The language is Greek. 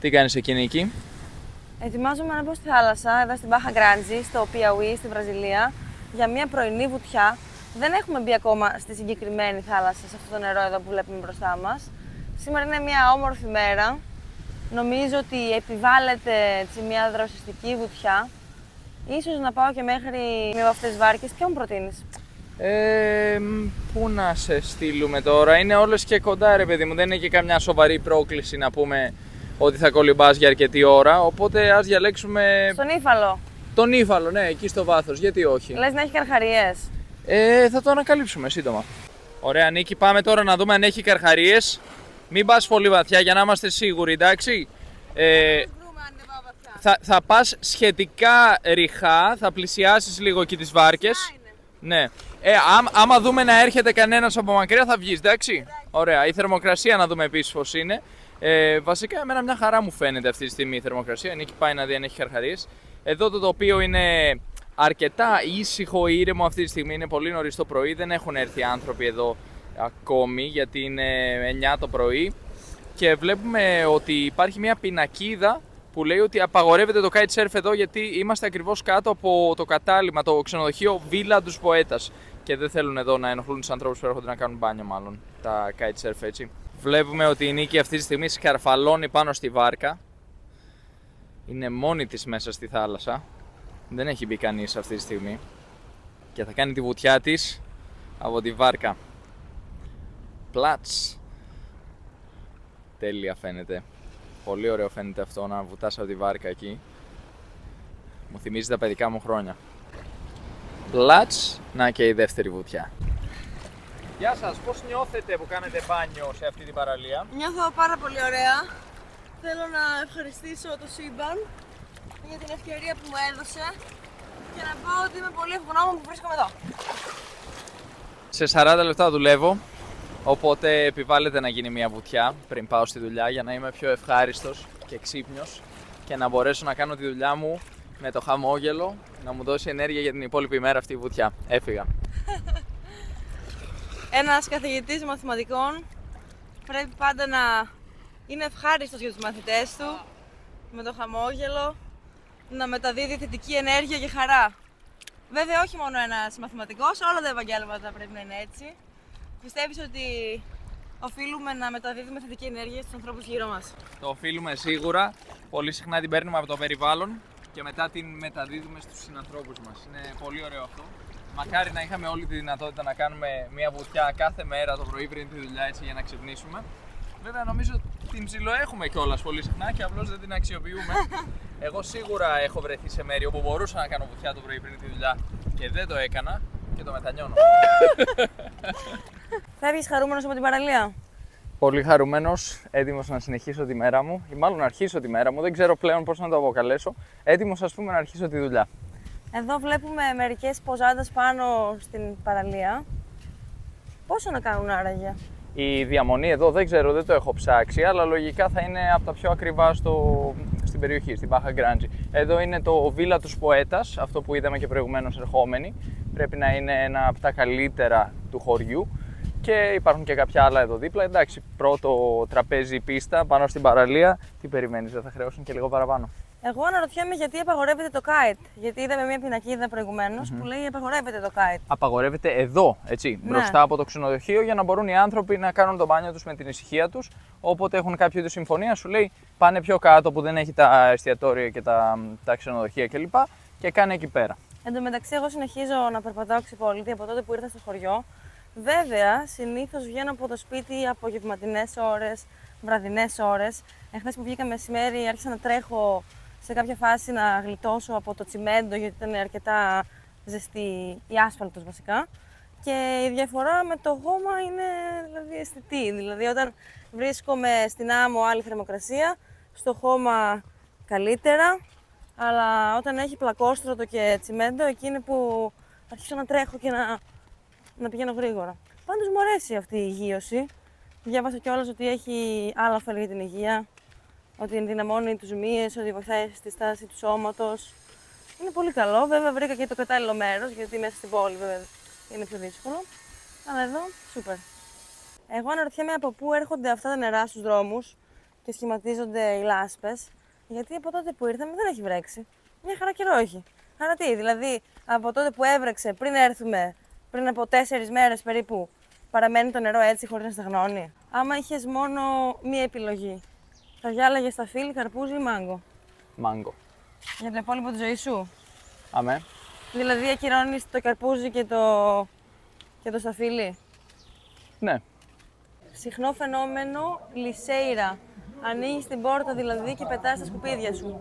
Τι κάνεις εκείνη εκεί? Ετοιμάζομαι να μπω στη θάλασσα, εδώ στην Μπάχα Γκράντζι, στο Πιαουί, στη Βραζιλία, για μια πρωινή βουτιά. Δεν έχουμε μπει ακόμα στη συγκεκριμένη θάλασσα, σε αυτό το νερό εδώ που βλέπουμε μπροστά μας. Σήμερα είναι μια όμορφη μέρα. Νομίζω ότι επιβάλλεται έτσι, μια δροσιστική βουτιά. Ίσως να πάω και μέχρι μία από αυτές τις βάρκες. Ποια μου προτείνεις? Πού να σε στείλουμε τώρα, είναι όλες και κοντά ρε παιδί μου, δεν είναι και καμιά σοβαρή πρόκληση να πούμε ότι θα κολυμπάς για αρκετή ώρα, οπότε ας διαλέξουμε... Στον Ήφαλο. Τον Ήφαλο, ναι, εκεί στο βάθος, γιατί όχι. Λες να έχει καρχαρίες? Θα το ανακαλύψουμε σύντομα. Ωραία Νίκη, πάμε τώρα να δούμε αν έχει καρχαρίες. Μην πας πολύ βαθιά για να είμαστε σίγουροι, εντάξει. Θα πας σχετικά ρηχά, θα πλησιάσεις λίγο εκεί τις βάρκες. Ναι. Άμα δούμε να έρχεται κανένας από μακριά θα βγεις, εντάξει. Ωραία. Η θερμοκρασία να δούμε επίσης πώς είναι. Βασικά εμένα μια χαρά μου φαίνεται αυτή τη στιγμή η θερμοκρασία. Νίκη πάει να δει αν έχει καρχαρίες. Εδώ το τοπίο είναι αρκετά ήσυχο, ήρεμο αυτή τη στιγμή. Είναι πολύ νωρίς το πρωί. Δεν έχουν έρθει άνθρωποι εδώ ακόμη γιατί είναι 9 το πρωί. Και βλέπουμε ότι υπάρχει μια πινακίδα που λέει ότι απαγορεύεται το kitesurf εδώ γιατί είμαστε ακριβώς κάτω από το κατάλημα, το ξενοδοχείο Villa dos Poetas και δεν θέλουν εδώ να ενοχλούν τους ανθρώπους που έρχονται να κάνουν μπάνιο μάλλον, τα kitesurf έτσι. Βλέπουμε ότι η Νίκη αυτή τη στιγμή σκαρφαλώνει πάνω στη βάρκα. Είναι μόνη της μέσα στη θάλασσα. Δεν έχει μπει κανείς αυτή τη στιγμή. Και θα κάνει τη βουτιά της από τη βάρκα. Πλάτς. Τέλεια φαίνεται. Πολύ ωραίο φαίνεται αυτό να βουτάς από τη βάρκα εκεί. Μου θυμίζει τα παιδικά μου χρόνια. Πλάτς, να και η δεύτερη βουτιά. Γεια σας, πώς νιώθετε που κάνετε μπάνιο σε αυτή την παραλία? Νιώθω πάρα πολύ ωραία. Θέλω να ευχαριστήσω το σύμπαν για την ευκαιρία που μου έδωσε και να πω ότι είμαι πολύ ευγνώμων που βρίσκομαι εδώ. Σε 40 λεπτά δουλεύω. Οπότε επιβάλλεται να γίνει μια βουτιά πριν πάω στη δουλειά για να είμαι πιο ευχάριστος και ξύπνιος και να μπορέσω να κάνω τη δουλειά μου με το χαμόγελο, να μου δώσει ενέργεια για την υπόλοιπη ημέρα αυτή η βουτιά. Έφυγα. Ένας καθηγητής μαθηματικών πρέπει πάντα να είναι ευχάριστος για τους μαθητές του, με το χαμόγελο, να μεταδίδει θετική ενέργεια και χαρά. Βέβαια όχι μόνο ένας μαθηματικός, όλα τα επαγγέλματα πρέπει να είναι έτσι. Πιστεύεις ότι οφείλουμε να μεταδίδουμε θετική ενέργεια στους ανθρώπους γύρω μας? Το οφείλουμε σίγουρα. Πολύ συχνά την παίρνουμε από το περιβάλλον και μετά την μεταδίδουμε στους συνανθρώπους μας. Είναι πολύ ωραίο αυτό. Μακάρι να είχαμε όλη τη δυνατότητα να κάνουμε μια βουτιά κάθε μέρα το πρωί πριν τη δουλειά έτσι για να ξυπνήσουμε. Βέβαια νομίζω την ψιλοέχουμε κιόλας πολύ συχνά και απλώς δεν την αξιοποιούμε. Εγώ σίγουρα έχω βρεθεί σε μέρη όπου μπορούσα να κάνω βουτιά το πρωί πριν τη δουλειά και δεν το έκανα και το μετανιώνω. Φεύγεις χαρούμενος από την παραλία? Πολύ χαρούμενος, έτοιμος να συνεχίσω τη μέρα μου ή μάλλον να αρχίσω τη μέρα μου, δεν ξέρω πλέον πώς να το αποκαλέσω. Έτοιμος ας πούμε να αρχίσω τη δουλειά. Εδώ βλέπουμε μερικές ποζάντες πάνω στην παραλία. Πόσο να κάνουν άραγε? Η διαμονή εδώ δεν ξέρω, δεν το έχω ψάξει, αλλά λογικά θα είναι από τα πιο ακριβά στην περιοχή, στην Μπάχα Γκράντζι. Εδώ είναι το Villa dos Poetas, αυτό που είδαμε και προηγουμένως ερχόμενοι. Πρέπει να είναι ένα από τα καλύτερα του χωριού. Και υπάρχουν και κάποια άλλα εδώ δίπλα. Εντάξει, πρώτο τραπέζι πίστα πάνω στην παραλία. Τι περιμένεις, δεν θα χρεώσουν και λίγο παραπάνω? Εγώ αναρωτιέμαι γιατί απαγορεύεται το kite. Γιατί είδαμε μια πινακίδα προηγουμένως που λέει απαγορεύεται το kite. Απαγορεύεται εδώ, έτσι, ναι, μπροστά από το ξενοδοχείο για να μπορούν οι άνθρωποι να κάνουν το μπάνιο τους με την ησυχία τους. Όποτε έχουν κάποιο είδους συμφωνία, σου λέει πάνε πιο κάτω που δεν έχει τα εστιατόρια και τα ξενοδοχεία κλπ. Και κάνε εκεί πέρα. Εν τω μεταξύ, εγώ συνεχίζω να περπατάω ξυπόλυτη από τότε που ήρθα στο χωριό. Βέβαια, συνήθως βγαίνω από το σπίτι απογευματινές ώρες, βραδινές ώρες. Εχθές που βγήκα μεσημέρι, άρχισα να τρέχω σε κάποια φάση να γλιτώσω από το τσιμέντο, γιατί ήταν αρκετά ζεστή η άσφαλτος βασικά. Και η διαφορά με το χώμα είναι δηλαδή αισθητή. Δηλαδή, όταν βρίσκομαι στην άμμο άλλη θερμοκρασία, στο χώμα καλύτερα. Αλλά όταν έχει πλακόστρωτο και τσιμέντο, εκεί είναι που αρχίζω να τρέχω και να πηγαίνω γρήγορα. Πάντως μου αρέσει αυτή η γείωση. Διάβασα κιόλας ότι έχει άλλα ωφέλη για την υγεία, ότι ενδυναμώνει τους μύες, ότι βοηθάει στη στάση του σώματος. Είναι πολύ καλό. Βέβαια βρήκα και το κατάλληλο μέρος, γιατί μέσα στην πόλη βέβαια είναι πιο δύσκολο. Αλλά εδώ, σούπερ. Εγώ αναρωτιέμαι από πού έρχονται αυτά τα νερά στους δρόμους και σχηματίζονται οι λάσπες. Γιατί από τότε που ήρθαμε δεν έχει βρέξει. Μια χαρά καιρό έχει. Άρα τι, δηλαδή από τότε που έβρεξε πριν έρθουμε, πριν από 4 μέρες περίπου, παραμένει το νερό έτσι χωρίς να σταγνώνει. Άμα είχες μόνο μία επιλογή, θα διάλεγες σταφύλι, καρπούζι ή μάγκο? Μάγκο. Για την υπόλοιπη τη ζωή σου. Αμέ. Δηλαδή ακυρώνεις το καρπούζι και το σταφύλι. Ναι. Συχνό φαινόμενο λυσέιρα. Ανοίγεις την πόρτα δηλαδή και πετάς τα σκουπίδια σου.